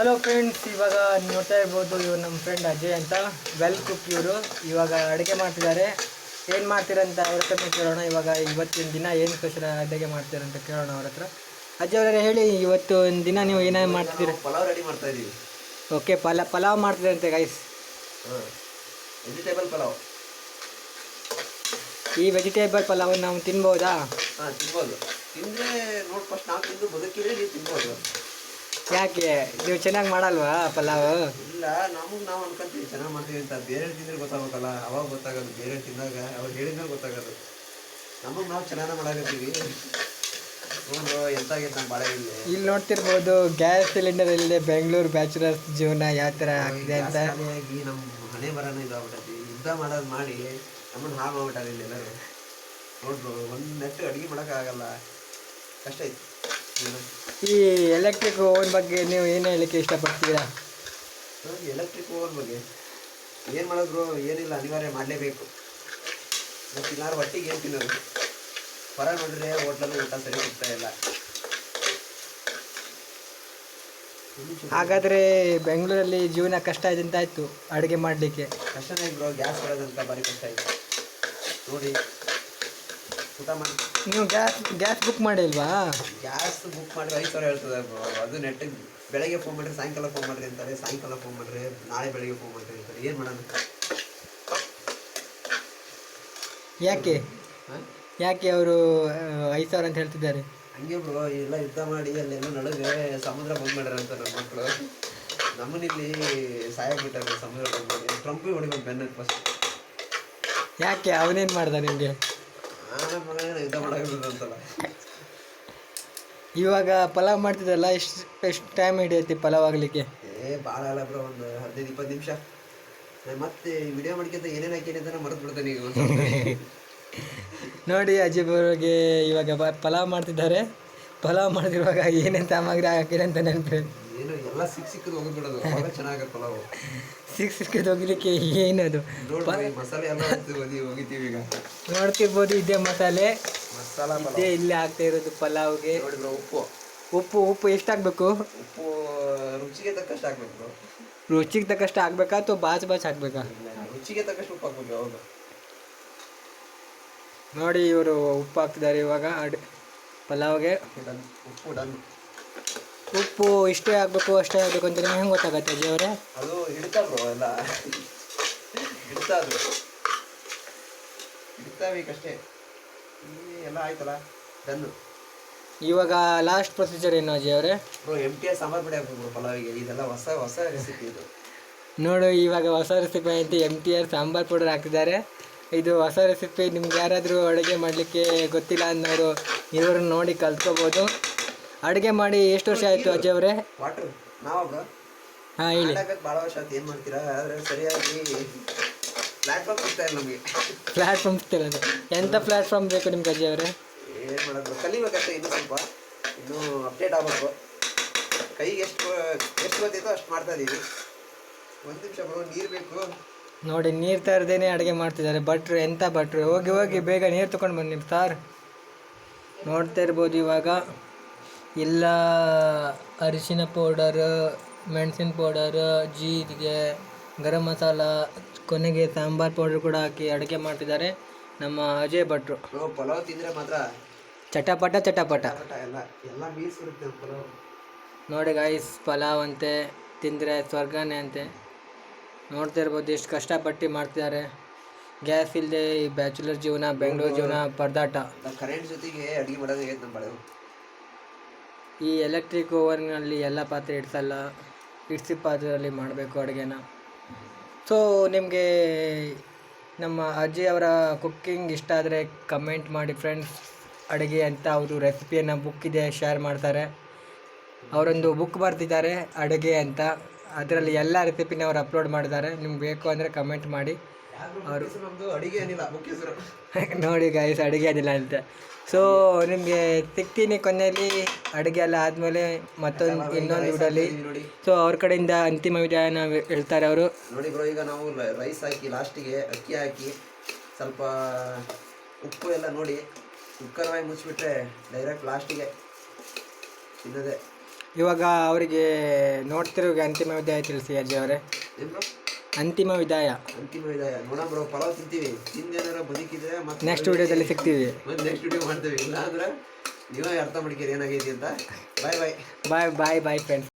Hello friends, ಇವಾಗ ನೋಡ್ತಾ ಇರ್ಬೋದು ಇವ್ರು ನಮ್ಮ ಫ್ರೆಂಡ್ ಅಜಯ್ ಅಂತ ವೆಲ್ ಕುಕ್. ಇವರು ಇವಾಗ ಅಡುಗೆ ಮಾಡ್ತಿದ್ದಾರೆ. ಏನು ಮಾಡ್ತೀರಂತ ಅವ್ರ ಹತ್ರ ಕೇಳೋಣ. ಇವಾಗ ಇವತ್ತಿನ ದಿನ ಏನು ಸ್ಪೆಷಲ್ ಅಡುಗೆ ಮಾಡ್ತೀರಂತ ಕೇಳೋಣ ಅವ್ರ ಹತ್ರ. ಅಜಯ್ ಅವರೇ ಹೇಳಿ, ಇವತ್ತು ಒಂದು ದಿನ ನೀವು ಏನೇನು ಮಾಡ್ತಿದ್ದೀರಿ? ಪಲಾವ್ ರೆಡಿ ಮಾಡ್ತಾ ಇದ್ದೀವಿ. ಓಕೆ, ಪಲಾವ್ ಮಾಡ್ತಿದ್ದಾರಂತೆ ಗೈಸ್. ವೆಜಿಟೇಬಲ್ ಪಲಾವ್. ಈ ವೆಜಿಟೇಬಲ್ ಪಲಾವನ್ನು ನಾವು ತಿನ್ಬೋದಾ? ಹಾಂ, ತಿನ್ಬೋದು. ತಿಂದರೆ ನೋಡಿ, ಫಸ್ಟ್ ನಾವು ತಿಂದು ಬದುಕಿದ್ರೆ ನೀವು ತಿನ್ಬೋದು. ಯಾಕೆ ನೀವು ಚೆನ್ನಾಗಿ ಮಾಡಲ್ವಾ ಪಲಾವ್? ಇಲ್ಲ, ನಾವು ಅನ್ಕೊಂತೀವಿ ಚೆನ್ನಾಗಿ ಮಾಡ್ತೀವಿ ಅಂತ. ಬೇರೆ ತಿಂದ್ರೆ ಗೊತ್ತಾಗಬೇಕಲ್ಲ, ಅವಾಗ ಗೊತ್ತಾಗೋದು. ಬೇರೆ ತಿಂದಾಗ ಅವ್ರು ಹೇಳಿದ್ಮೇಲೆ ಗೊತ್ತಾಗೋದು. ನಾವು ಚೆನ್ನಾಗಿ ಮಾಡಾಕತ್ತೀವಿ. ನೋಡ್ರು ಎಂತಾಗೈತೆ ನಮ್ಮ ಬಾಳೆ. ಇಲ್ಲಿ ನೋಡ್ತಿರ್ಬೋದು, ಗ್ಯಾಸ್ ಸಿಲಿಂಡರ್ ಇಲ್ಲದೆ ಬೆಂಗಳೂರು ಬ್ಯಾಚುಲರ್ಸ್ ಜೀವನ ಯಾವ ಥರ ಆಗಿದೆ ಅಂತ. ನಮ್ಮ ಮನೆ ಬರೋಣ ಇದಾಗ್ಬಿಟ್ಟೈತಿ. ಯುದ್ಧ ಮಾಡೋದು ಮಾಡಿ ನಮ್ಮನ್ನು ಹಾಳು ಮಾಡ್ಬಿಟ್ಟಾರೆ ಇಲ್ಲಿ ಎಲ್ಲರೂ. ನೋಡ್ರು, ಒಂದು ನೆಟ್ಟು ಅಡುಗೆ ಮಾಡೋಕ್ಕಾಗಲ್ಲ, ಕಷ್ಟ ಐತಿ. ಈ ಎಲೆಕ್ಟ್ರಿಕ್ ಓವನ್ ಬಗ್ಗೆ ನೀವು ಏನು ಹೇಳಲಿಕ್ಕೆ ಇಷ್ಟಪಡ್ತೀರಾ? ಎಲೆಕ್ಟ್ರಿಕ್ ಓವನ್ ಬಗ್ಗೆ ಏನು ಮಾಡಿದ್ರು ಏನಿಲ್ಲ, ಅನಿವಾರ್ಯ ಮಾಡಲೇಬೇಕು. ಮತ್ತು ಇನ್ನಾರು ಹೊಟ್ಟಿಗೆ ಏನು ತಿನ್ನೋದು? ಹೊರ ನೋಡಿದ್ರೆ ಹೋಟ್ಲಲ್ಲಿ ಊಟ ಸರಿ ಸಿಗ್ತಾ ಇಲ್ಲ. ಹಾಗಾದರೆ ಬೆಂಗಳೂರಲ್ಲಿ ಜೀವನ ಕಷ್ಟ ಇದೆ ಅಂತ ಆಯಿತು ಅಡುಗೆ ಮಾಡಲಿಕ್ಕೆ. ಕಷ್ಟನೇ ಬ್ರೋ, ಗ್ಯಾಸ್ ಬರೋದಂತ ಭಾರಿ ಕಷ್ಟ ಆಯಿತು ನೋಡಿ. ಊಟ ಮಾಡಿ ನೀವು ಗ್ಯಾಸ್ ಬುಕ್ ಮಾಡಿಲ್ವಾ? ಗ್ಯಾಸ್ ಬುಕ್ ಮಾಡಿ 5,000 ಹೇಳ್ತದೆ ಬ್ರೋ. ಅದು ನೆಟ್ಟಿಗೆ ಬೆಳಗ್ಗೆ ಫೋನ್ ಮಾಡಿರಿ, ಸಾಯಂಕಾಲ ಫೋನ್ ಮಾಡಿರಿ ಅಂತಾರೆ. ಸಾಯಂಕಾಲ ಫೋನ್ ಮಾಡಿರಿ, ನಾಳೆ ಬೆಳಗ್ಗೆ ಫೋನ್ ಮಾಡಿರಿ ಅಂತಾರೆ. ಏನು ಮಾಡೋಣ? ಯಾಕೆ ಅವರು 5,000 ಅಂತ ಹೇಳ್ತಿದ್ದಾರೆ? ಹಂಗೆ ಬ್ರೋ, ಎಲ್ಲ ಯುದ್ಧ ಮಾಡಿ ಅಲ್ಲೆಲ್ಲ ನಡುವೆ ಸಮುದ್ರ ಬಂದ್ ಮಾಡ್ಯಾರ ಅಂತ ನನ್ನ ಮಕ್ಕಳು. ನಮ್ಮನಿಲ್ಲಿ ಸಾಯಾಗ್ಬಿಟ್ಟಾರೆ ಸಮುದ್ರ ಬಂದ್ ಮಾಡಿ. ಟ್ರಂಪಿಗೆ ಹೊಡಿಬೇಕು ಬೆನ್ನ ಫಸ್ಟ್. ಯಾಕೆ ಅವನೇನು ಮಾಡ್ದ ನಿಮಗೆ? ನಮ್ಮ ಮಗನ ಯುದ್ಧ ಮಾಡಾಕಿದ್ರು ಅಂತಲ್ಲ. ಇವಾಗ ಪಲಾವ್ ಮಾಡ್ತಿದ್ದಲ್ಲ, ಎಷ್ಟು ಟೈಮ್ ಹಿಡಿಯುತ್ತೆ ಪಲಾವ್ ಆಗಲಿಕ್ಕೆ? ಭಾಳ ಅಲ್ಲ ಬ್ರೋ, ಒಂದು 15-20 ನಿಮಿಷ. ಮತ್ತೆ ವಿಡಿಯೋ ಮಾಡ್ಕೊಂತ ಏನೇನು ಹಾಕೇನೆ ಅಂತ ಮರೆತು ಬಿಡ್ತೇನೆ ಈಗ. ನೋಡಿ, ಅಜೀಬ್ ಅವ್ರಿಗೆ ಇವಾಗ ಪಲಾವ್ ಮಾಡ್ತಿದ್ದಾರೆ. ಪಲಾವ್ ಮಾಡ್ತಿರುವಾಗ ಏನೇನು ಸಾಮಗ್ರಿ ಹಾಕಿದೆ ಅಂತ ನೆನಪು. ಏನು ಎಲ್ಲ ಸಿಕ್ಕದು ಹೋಗಿಬಿಡೋದು, ಅವಾಗ ಚೆನ್ನಾಗತ್ತೆ ಪಲಾವ್. ಸಿಕ್ಕದು ಹೋಗ್ಲಿಕ್ಕೆ ಏನದು ಮಸಾಲೆ ಎಲ್ಲ ಹೋಗಿತೀವಿ ಈಗ. ನೋಡ್ತಿರ್ಬೋದು, ಇದೇ ಮಸಾಲ ಇದೇ ಇಲ್ಲೇ ಆಗ್ತಾ ಇರೋದು ಪಲಾವ್ಗೆ. ನೋಡಿ ಬ್ರೋ, ಉಪ್ಪು ಎಷ್ಟು ಹಾಕ್ಬೇಕು? ಉಪ್ಪು ರುಚಿಗೆ ತಕ್ಕಷ್ಟು ಹಾಕ್ಬೇಕು. ರುಚಿಗೆ ತಕ್ಕಷ್ಟು ಹಾಕ್ಬೇಕಾ ಅಥವಾ ಬಾಚ್ ಹಾಕ್ಬೇಕಾ? ರುಚಿಗೆ ತಕ್ಕಷ್ಟು ಉಪ್ಪು ಹಾಕ್ಬೇಕು. ಹೌದು ನೋಡಿ, ಇವರು ಉಪ್ಪು ಹಾಕ್ತಿದ್ದಾರೆ ಇವಾಗ ಪಲಾವ್ಗೆ. ಉಪ್ಪು ಇಷ್ಟೇ ಹಾಕ್ಬೇಕು ಅಷ್ಟೇ ಹಾಕ್ಬೇಕು ಅಂತ ನಿಮ್ಗೆ ಹೆಂಗೆ ಗೊತ್ತಾಗತ್ತೆ ಅಜ್ಜಿ ಅವರೇ? ಅದು ಹಿಡಿತಾವ್ರು ಎಲ್ಲ ಹಿಡಿತಾಬೇಕಷ್ಟೇ. ಎಲ್ಲ ಆಯ್ತಲ್ಲ, ಡನ್ನು. ಇವಾಗ ಲಾಸ್ಟ್ ಪ್ರೊಸೀಜರ್ ಏನು ಅಜ್ಜಿ ಅವರೇ? MTR ಸಾಂಬಾರು ಪುಡಿ ಹಾಕ್ಬೇಕು ಪಲಾವಿಗೆ. ಇದೆಲ್ಲ ಹೊಸ ರೆಸಿಪಿ ಇದು. ನೋಡು, ಇವಾಗ ಹೊಸ ರೆಸಿಪಿ ಅಂತ MTR ಸಾಂಬಾರು ಪೌಡರ್ ಹಾಕಿದ್ದಾರೆ. ಇದು ಹೊಸ ರೆಸಿಪಿ. ನಿಮ್ಗೆ ಯಾರಾದರೂ ಅಡುಗೆ ಮಾಡಲಿಕ್ಕೆ ಗೊತ್ತಿಲ್ಲ ಅನ್ನೋರು ಇವ್ರನ್ನ ನೋಡಿ ಕಲ್ತ್ಕೋಬೋದು. ಅಡುಗೆ ಮಾಡಿ ಎಷ್ಟು ವರ್ಷ ಆಯಿತು ಅಜ್ಜಿ ಅವರೇ? ವಾಟರ್ ಹಾಂ, ಹೇಳಿ. ಭಾಳ ವರ್ಷ ಆಯ್ತು. ಏನು ಮಾಡ್ತೀರಾ? ಆದರೆ ಸರಿಯಾಗಿ ಪ್ಲ್ಯಾಟ್ಫಾರ್ಮ್ ಸಿಗ್ತಾ ಇಲ್ಲ ನಮಗೆ. ಪ್ಲ್ಯಾಟ್ಫಾರ್ಮ್ ಸಿಗ್ತಿಲ್ಲ. ಎಂಥ ಪ್ಲ್ಯಾಟ್ಫಾರ್ಮ್ ಬೇಕು ನಿಮ್ಗೆ ಅಜ್ಜಿ ಅವರೇ? ಏನು ಮಾಡೋದು, ಕಲಿಬೇಕಷ್ಟೇ. ಇನ್ನೂ ಅಪ್ಡೇಟ್ ಆಗಬೇಕು. ಕೈಗೆ ಎಷ್ಟು ಗೊತ್ತಿತ್ತೋ ಅಷ್ಟು ಮಾಡ್ತಾ ಇದ್ದೀವಿ. ಒಂದು ನಿಮಿಷ ಬರೋ, ನೀರು ಬೇಕು. ನೋಡಿ, ನೀರು ತರದೇನೆ ಅಡುಗೆ ಮಾಡ್ತಿದ್ದಾರೆ ಭಟ್ರು. ಎಂಥ ಭಟ್ರು! ಹೋಗಿ ಬೇಗ ನೀರು ತೊಗೊಂಡು ಬನ್ನಿ ಸಾರ್. ನೋಡ್ತಾ ಇರ್ಬೋದು, ಇವಾಗ ಎಲ್ಲ ಅರಿಶಿನ ಪೌಡರ್, ಮೆಣಸಿನ ಪೌಡರ್, ಜೀರಿಗೆ, ಗರಂ ಮಸಾಲ, ಕೊನೆಗೆ ಸಾಂಬಾರು ಪೌಡರ್ ಕೂಡ ಹಾಕಿ ಅಡುಗೆ ಮಾಡ್ತಿದ್ದಾರೆ ನಮ್ಮ ಅಜಯ್ ಭಟ್ರು. ಪಲಾವ್ ತಿಂದರೆ ಮಾತ್ರ ಚಟಪಟ ಎಲ್ಲ ಮೀಸಿರುತ್ತೆ ಪಲಾವ್. ನೋಡಿ ಗಾಯ್ಸ್, ಪಲಾವ್ ಅಂತೆ ತಿಂದರೆ ಸ್ವರ್ಗನೇ ಅಂತೆ. ನೋಡ್ತಾ ಇರ್ಬೋದು ಎಷ್ಟು ಕಷ್ಟಪಟ್ಟು ಮಾಡ್ತಿದ್ದಾರೆ. ಗ್ಯಾಸ್ ಇಲ್ಲದೆ ಈ ಬ್ಯಾಚುಲರ್ ಜೀವನ, ಬೆಂಗಳೂರು ಜೀವನ ಪರದಾಟ. ಕರೆಂಟ್ ಜೊತೆಗೆ ಅಡುಗೆ ಮಾಡೋದು ಹೇಗೆ ನಮ್ಮ ಬಡವರು. ಈ ಎಲೆಕ್ಟ್ರಿಕ್ ಓವನ್ನಲ್ಲಿ ಎಲ್ಲ ಪಾತ್ರೆ ಇಡ್ಸಲ್ಲ, ಇಡ್ಸಿ ಪಾತ್ರೆಯಲ್ಲಿ ಮಾಡಬೇಕು ಅಡುಗೆನ. ಸೊ ನಿಮಗೆ ನಮ್ಮ ಅಜ್ಜಿ ಅವರ ಕುಕ್ಕಿಂಗ್ ಇಷ್ಟ ಆದರೆ ಕಮೆಂಟ್ ಮಾಡಿ ಫ್ರೆಂಡ್ಸ್. ಅಡುಗೆ ಅಂತ ಅವರು ರೆಸಿಪಿಯನ್ನು ಬುಕ್ ಇದೆ, ಶೇರ್ ಮಾಡ್ತಾರೆ. ಅವರೊಂದು ಬುಕ್ ಬರ್ತಿದ್ದಾರೆ ಅಡುಗೆ ಅಂತ. ಅದರಲ್ಲಿ ಎಲ್ಲ ರೆಸಿಪಿನ ಅವ್ರು ಅಪ್ಲೋಡ್ ಮಾಡಿದ್ದಾರೆ. ನಿಮ್ಗೆ ಬೇಕು ಅಂದರೆ ಕಮೆಂಟ್ ಮಾಡಿ. ಅವರು ಅಡುಗೆ ಏನಿಲ್ಲ ನೋಡಿ ಗಾಯ್ಸ್, ಅಡುಗೆ ಏನಿಲ್ಲ ಅಂತ. ಸೊ ನಿಮಗೆ ಸಿಗ್ತೀನಿ ಕೊನೆಯಲ್ಲಿ. ಅಡುಗೆ ಎಲ್ಲ ಆದಮೇಲೆ ಇನ್ನೊಂದು ವಿಡಿಯೋಲಿ. ಸೊ ಅವ್ರ ಕಡೆಯಿಂದ ಅಂತಿಮ ವಿಡಿಯೋನ ಹೇಳ್ತಾರೆ ಅವರು. ನೋಡಿ ಬ್ರೋ, ಈಗ ನಾವು ರೈಸ್ ಹಾಕಿ ಲಾಸ್ಟಿಗೆ ಅಕ್ಕಿ ಹಾಕಿ ಸ್ವಲ್ಪ ಉಪ್ಪು ಎಲ್ಲ ನೋಡಿ ಕುಕ್ಕರ್ ಬಾಯಿ ಮುಚ್ಚಿಬಿಟ್ರೆ ಡೈರೆಕ್ಟ್ ಲಾಸ್ಟಿಗೆ ತಿನ್ನೋದೆ. ಇವಾಗ ಅವರಿಗೆ ನೋಡ್ತಿರೋಗೆ ಅಂತಿಮ ವಿದಾಯ ತಿಳಿಸಿ ಅಜ್ಜಿ ಅವರೇ. ಏನ್ ಬ್ರೋ ಅಂತಿಮ ವಿದಾಯ. ಅಂತಿಮ ವಿದಾಯ ನೋಡೋಣ ಬ್ರೋ. ಪಲಾವ್ ತಿಂತೀವಿ, ತಿಂದೇನಾರ ಬದುಕಿದ್ರೆ ಮತ್ತೆ ನೆಕ್ಸ್ಟ್ ವಿಡಿಯೋದಲ್ಲಿ ಸಿಗ್ತೀವಿ. ನೆಕ್ಸ್ಟ್ ವಿಡಿಯೋ ಮಾಡ್ತೀವಿ. ಇಲ್ಲ ಅಂದ್ರೆ ನೀವೇ ಅರ್ಥ ಮಾಡ್ತೀರಿ ಏನಾಗೈತಿ ಅಂತ. ಬಾಯ್ ಬಾಯ್. ಬಾಯ್ ಬಾಯ್ ಬಾಯ್ ಫ್ರೆಂಡ್ಸ್.